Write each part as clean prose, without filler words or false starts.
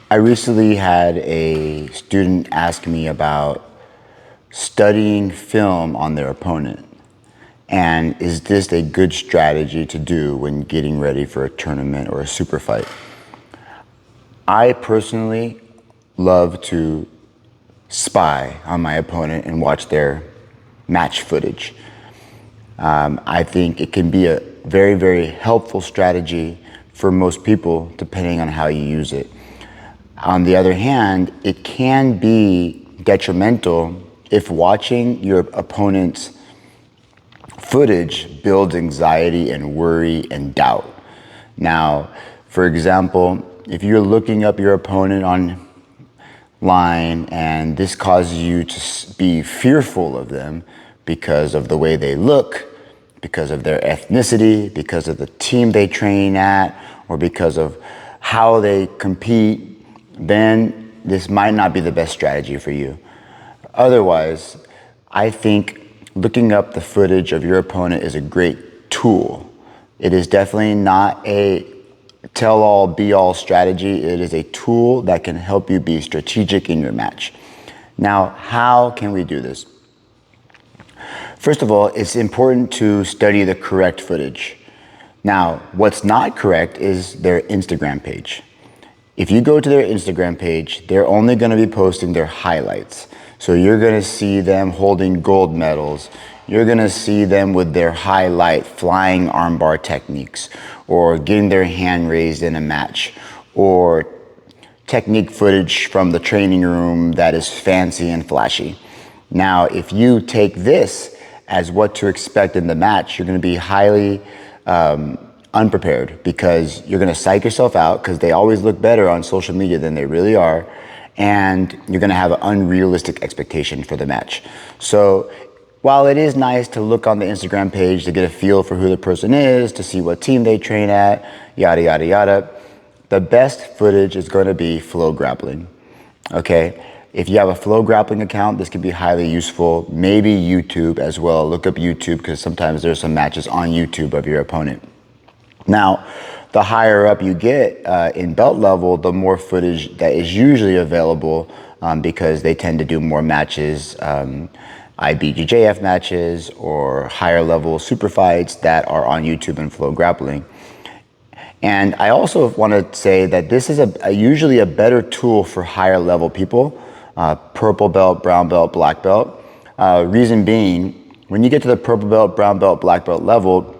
I recently had a student ask me about studying film on their opponent. And is this a good strategy to do when getting ready for a tournament or a super fight? I personally love to spy on my opponent and watch their match footage. I think it can be a very, very helpful strategy for most people depending on how you use it. On the other hand, it can be detrimental if watching your opponent's footage builds anxiety and worry and doubt. Now, for example, if you're looking up your opponent online and this causes you to be fearful of them because of the way they look, because of their ethnicity, because of the team they train at, or because of how they compete, then this might not be the best strategy for you. Otherwise, I think looking up the footage of your opponent is a great tool. It is definitely not a tell-all, be-all strategy. It is a tool that can help you be strategic in your match. Now, how can we do this? First of all, it's important to study the correct footage. Now, what's not correct is their Instagram page. If you go to their Instagram page, they're only going to be posting their highlights. So you're going to see them holding gold medals. You're going to see them with their highlight flying armbar techniques, or getting their hand raised in a match, or technique footage from the training room that is fancy and flashy. Now, if you take this as what to expect in the match, you're going to be highly unprepared, because you're going to psych yourself out because they always look better on social media than they really are, and you're going to have an unrealistic expectation for the match. So while it is nice to look on the Instagram page to get a feel for who the person is, to see what team they train at, yada, yada, yada, the best footage is going to be flow grappling. Okay? If you have a flow grappling account, this can be highly useful. Maybe YouTube as well. Look up YouTube, because sometimes there's some matches on YouTube of your opponent. Now, the higher up you get in belt level, the more footage that is usually available, because they tend to do more matches, IBJJF matches, or higher level super fights that are on YouTube and flow grappling. And I also want to say that this is usually a better tool for higher level people, purple belt, brown belt, black belt. Reason being, when you get to the purple belt, brown belt, black belt level,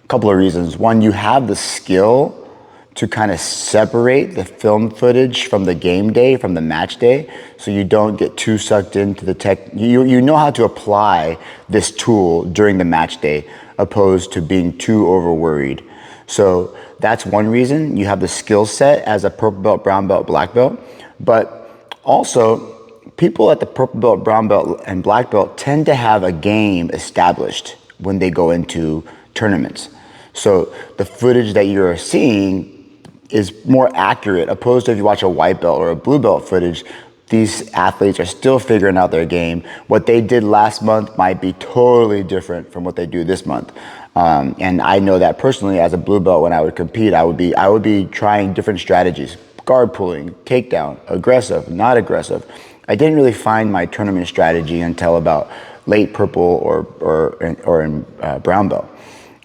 couple of reasons. One, you have the skill to kind of separate the film footage from the game day, from the match day, so you don't get too sucked into the tech. You know how to apply this tool during the match day, opposed to being too over worried. So that's one reason. You have the skill set as a purple belt, brown belt, black belt. But also, people at the purple belt, brown belt, and black belt tend to have a game established when they go into tournaments. So the footage that you're seeing is more accurate, opposed to if you watch a white belt or a blue belt footage. These athletes are still figuring out their game. What they did last month might be totally different from what they do this month. And I know that personally, as a blue belt, when I would compete, I would be trying different strategies: guard pulling, takedown, aggressive, not aggressive. I didn't really find my tournament strategy until about late purple or in brown belt.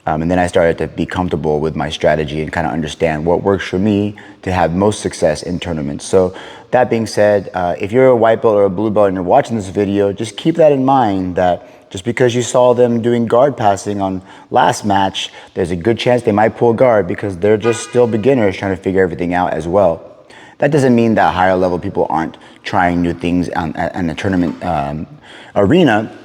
And then I started to be comfortable with my strategy and kind of understand what works for me to have most success in tournaments. So that being said, if you're a white belt or a blue belt and you're watching this video, just keep that in mind, that just because you saw them doing guard passing on last match, there's a good chance they might pull guard, because they're just still beginners trying to figure everything out as well. That doesn't mean that higher level people aren't trying new things in the tournament arena,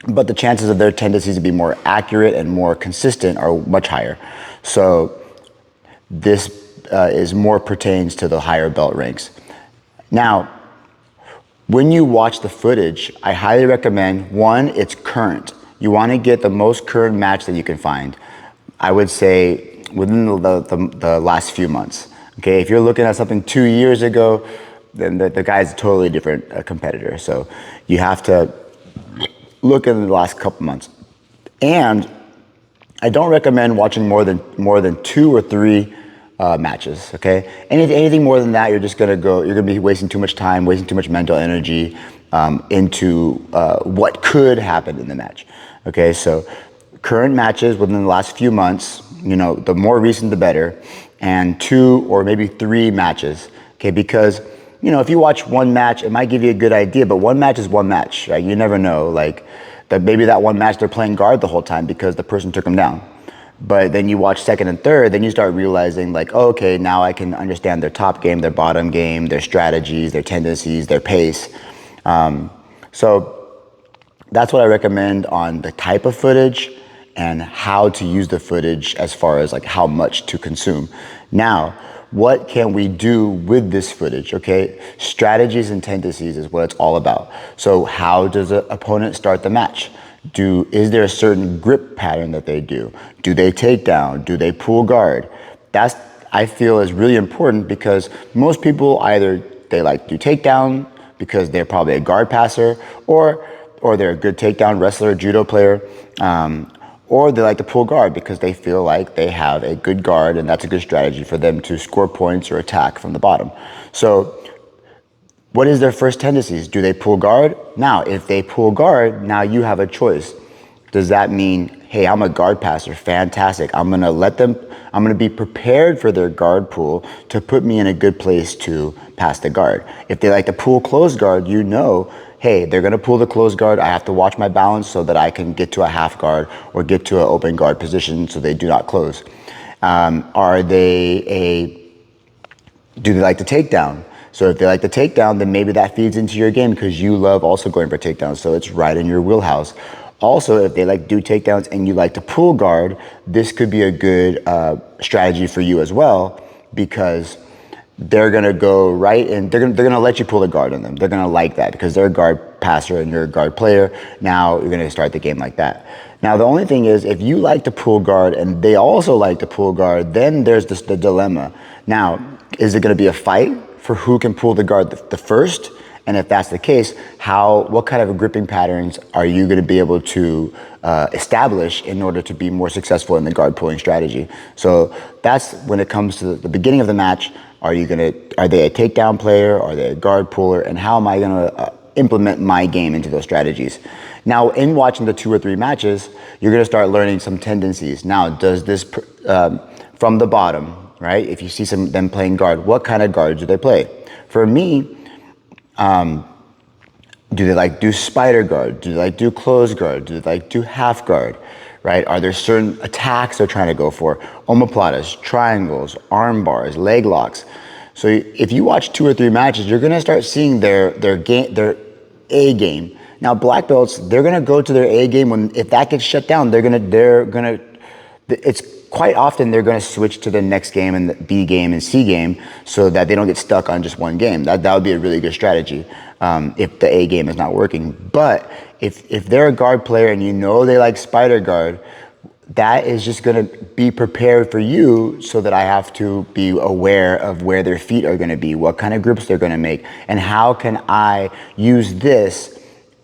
but the chances of their tendencies to be more accurate and more consistent are much higher. So this is more pertains to the higher belt ranks. Now, when you watch the footage, I highly recommend, one, it's current. You want to get the most current match that you can find. I would say within the last few months. Okay, if you're looking at something 2 years ago, then the guy's a totally different competitor. So you have to look in the last couple months. And I don't recommend watching more than 2 or 3 matches, okay? Anything more than that, you're gonna be wasting too much time, wasting too much mental energy into what could happen in the match, okay? So current matches within the last few months, the more recent the better, and 2 or maybe 3 matches, okay? Because if you watch one match, it might give you a good idea, but one match is one match, right? You never know, like that maybe that one match they're playing guard the whole time because the person took them down. But then you watch second and third, then you start realizing like, oh, okay, now I can understand their top game, their bottom game, their strategies, their tendencies, their pace. So that's what I recommend on the type of footage and how to use the footage as far as like how much to consume. Now, what can we do with this footage, okay? Strategies and tendencies is what it's all about. So how does an opponent start the match? Is there a certain grip pattern that they do? Do they take down? Do they pull guard? That's, I feel, is really important because most people either they like to takedown because they're probably a guard passer, or they're a good takedown wrestler, judo player, or they like to pull guard because they feel like they have a good guard and that's a good strategy for them to score points or attack from the bottom. So what is their first tendencies? Do they pull guard? Now, if they pull guard, now you have a choice. Does that mean, hey, I'm a guard passer, fantastic. I'm gonna be prepared for their guard pull to put me in a good place to pass the guard. If they like to pull closed guard, hey, they're gonna pull the closed guard. I have to watch my balance so that I can get to a half guard or get to an open guard position so they do not close. Do they like to take down? So if they like to take down, then maybe that feeds into your game because you love also going for takedowns. So it's right in your wheelhouse. Also, if they like do takedowns and you like to pull guard, this could be a good strategy for you as well because they're gonna go right and they're gonna let you pull the guard on them. They're gonna like that because they're a guard passer and you're a guard player. Now you're gonna start the game like that. Now the only thing is, if you like to pull guard and they also like to pull guard, then there's the dilemma. Now, is it gonna be a fight for who can pull the guard the first? And if that's the case, what kind of gripping patterns are you going to be able to establish in order to be more successful in the guard pulling strategy? So that's when it comes to the beginning of the match. Are they a takedown player? Are they a guard puller? And how am I going to implement my game into those strategies? Now, in watching the 2 or 3 matches, you're going to start learning some tendencies. Now, does this from the bottom, right? If you see them playing guard, what kind of guard do they play? For me, do they like do spider guard? Do they like do closed guard? Do they like do half guard, right? Are there certain attacks they're trying to go for? Omoplatas, triangles, arm bars, leg locks. So if you watch 2 or 3 matches, you're gonna start seeing their A game. Now black belts, they're gonna go to their A game if that gets shut down, it's quite often they're going to switch to the next game and the B game and C game so that they don't get stuck on just one game. That would be a really good strategy if the A game is not working. But if they're a guard player and they like spider guard, that is just going to be prepared for you so that I have to be aware of where their feet are going to be, what kind of grips they're going to make, and how can I use this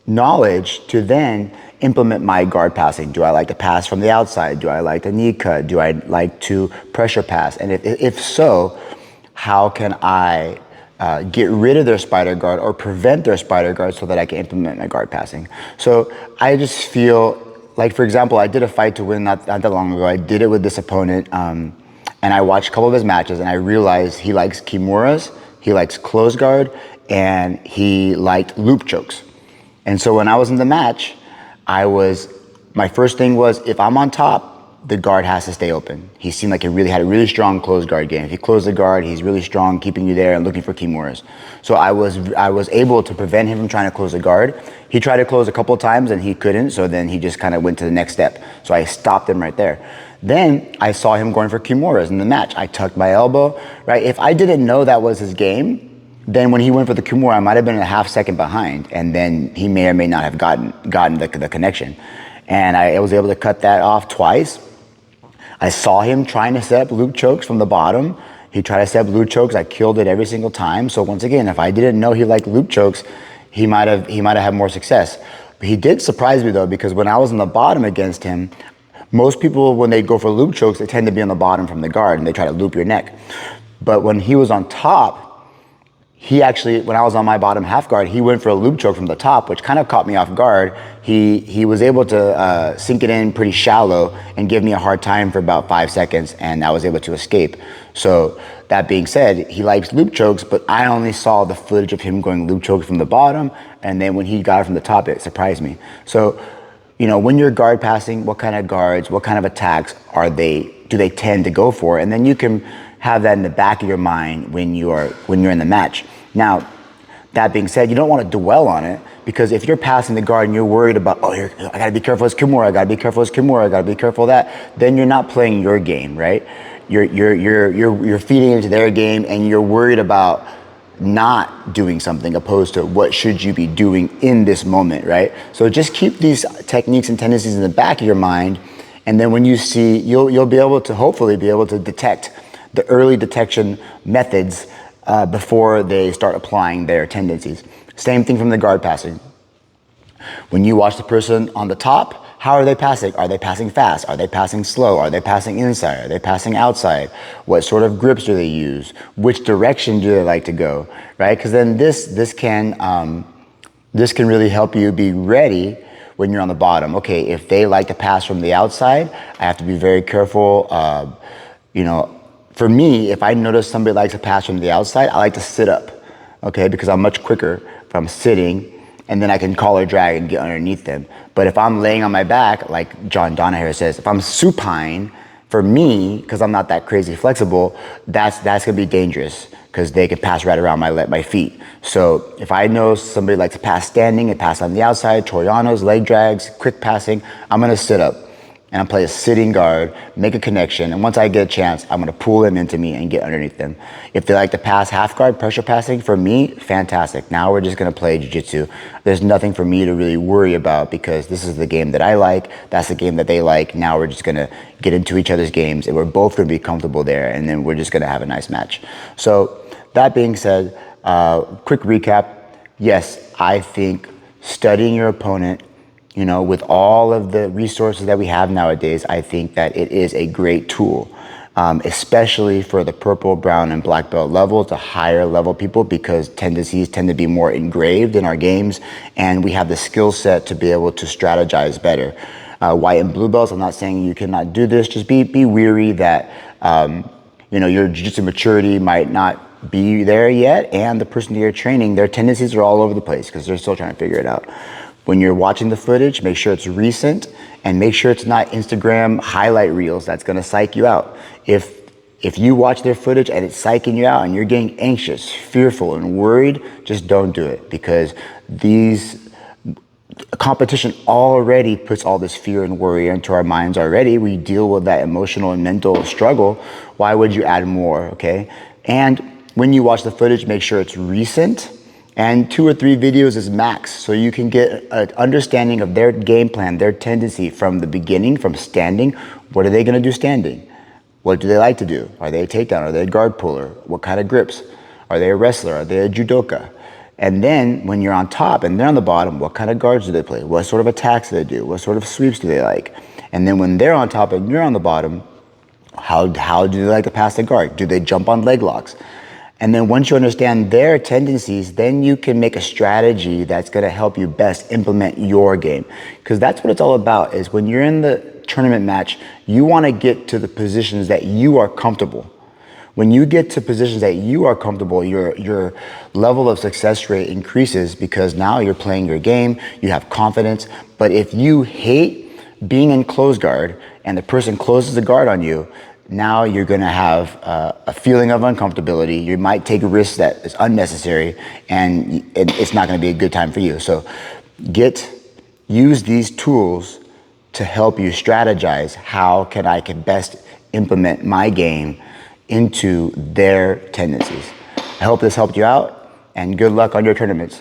knowledge to then implement my guard passing. Do I like to pass from the outside? Do I like the knee cut? Do I like to pressure pass? And if so, how can I get rid of their spider guard or prevent their spider guard so that I can implement my guard passing? So I just feel like, for example, I did a fight to win not that long ago. I did it with this opponent and I watched a couple of his matches and I realized he likes kimuras, he likes close guard, and he liked loop chokes. And so when I was in the match, my first thing was, if I'm on top, the guard has to stay open. He seemed like he really had a really strong closed guard game. If he closed the guard, he's really strong, keeping you there and looking for kimuras. So I was able to prevent him from trying to close the guard. He tried to close a couple of times and he couldn't, so then he just kind of went to the next step. So I stopped him right there. Then I saw him going for kimuras in the match. I tucked my elbow, right? If I didn't know that was his game, then when he went for the kimura, I might have been a half second behind, and then he may or may not have gotten the connection. And I was able to cut that off twice. I saw him trying to set up loop chokes from the bottom. He tried to set up loop chokes. I killed it every single time. So once again, if I didn't know he liked loop chokes, he might have had more success. But he did surprise me though, because when I was on the bottom against him, Most people, when they go for loop chokes, they tend to be on the bottom from the guard and they try to loop your neck. But when he was on top, he actually, when I was on my bottom half guard, he went for a loop choke from the top, which kind of caught me off guard. He was able to sink it in pretty shallow and give me a hard time for about 5 seconds, and I was able to escape. So that being said, he likes loop chokes, but I only saw the footage of him going loop chokes from the bottom, and then when he got it from the top, it surprised me. So, you know, when you're guard passing, what kind of guards, what kind of attacks do they tend to go for? And then you can have that in the back of your mind when you're in the match. Now, that being said, you don't want to dwell on it, because if you're passing the guard and you're worried about, I gotta be careful as Kimura, I gotta be careful as Kimura, I gotta be careful of that, then you're not playing your game, right? You're feeding into their game, and you're worried about not doing something opposed to what should you be doing in this moment, right? So just keep these techniques and tendencies in the back of your mind, and then when you see, you'll be able to hopefully be able to detect the early detection methods before they start applying their tendencies. Same thing from the guard passing. When you watch the person on the top, how are they passing? Are they passing fast? Are they passing slow? Are they passing inside? Are they passing outside? What sort of grips do they use? Which direction do they like to go? Right? Because then this can really help you be ready when you're on the bottom. Okay, if they like to pass from the outside, I have to be very careful. For me, if I notice somebody likes to pass from the outside, I like to sit up, okay? Because I'm much quicker if I'm sitting, and then I can collar drag and get underneath them. But if I'm laying on my back, like John Donaher says, if I'm supine, for me, because I'm not that crazy flexible, that's gonna be dangerous, because they can pass right around my feet. So if I know somebody likes to pass standing and pass on the outside, Torianos, leg drags, quick passing, I'm gonna sit up. And I play a sitting guard, make a connection, and once I get a chance, I'm gonna pull them into me and get underneath them. If they like to pass half guard, pressure passing, for me, fantastic. Now we're just gonna play jiu-jitsu. There's nothing for me to really worry about, because this is the game that I like, that's the game that they like. Now we're just gonna get into each other's games, and we're both gonna be comfortable there, and then we're just gonna have a nice match. So that being said, quick recap. Yes, I think studying your opponent, you know, with all of the resources that we have nowadays, I think that it is a great tool, especially for the purple, brown, and black belt levels, the higher level people, because tendencies tend to be more engraved in our games, and we have the skill set to be able to strategize better. White and blue belts, I'm not saying you cannot do this, just be weary that your jiu-jitsu maturity might not be there yet, and the person that you're training, their tendencies are all over the place because they're still trying to figure it out. When you're watching the footage, make sure it's recent, and make sure it's not Instagram highlight reels that's gonna psych you out. If you watch their footage and it's psyching you out and you're getting anxious, fearful, and worried, just don't do it, because competition already puts all this fear and worry into our minds already. We deal with that emotional and mental struggle. Why would you add more, okay? And when you watch the footage, make sure it's recent, and 2 or 3 videos is max, so you can get an understanding of their game plan, their tendency from the beginning, from standing. What are they gonna do standing? What do they like to do? Are they a takedown? Are they a guard puller? What kind of grips? Are they a wrestler? Are they a judoka? And then when you're on top and they're on the bottom, what kind of guards do they play? What sort of attacks do they do? What sort of sweeps do they like? And then when they're on top and you're on the bottom, how do they like to pass the guard? Do they jump on leg locks? And then once you understand their tendencies, then you can make a strategy that's gonna help you best implement your game. Because that's what it's all about, is when you're in the tournament match, you wanna get to the positions that you are comfortable. When you get to positions that you are comfortable, your level of success rate increases, because now you're playing your game, you have confidence. But if you hate being in close guard and the person closes the guard on you, now you're gonna have a feeling of uncomfortability. You might take a risk that is unnecessary, and it's not gonna be a good time for you. So use these tools to help you strategize how I can best implement my game into their tendencies. I hope this helped you out, and good luck on your tournaments.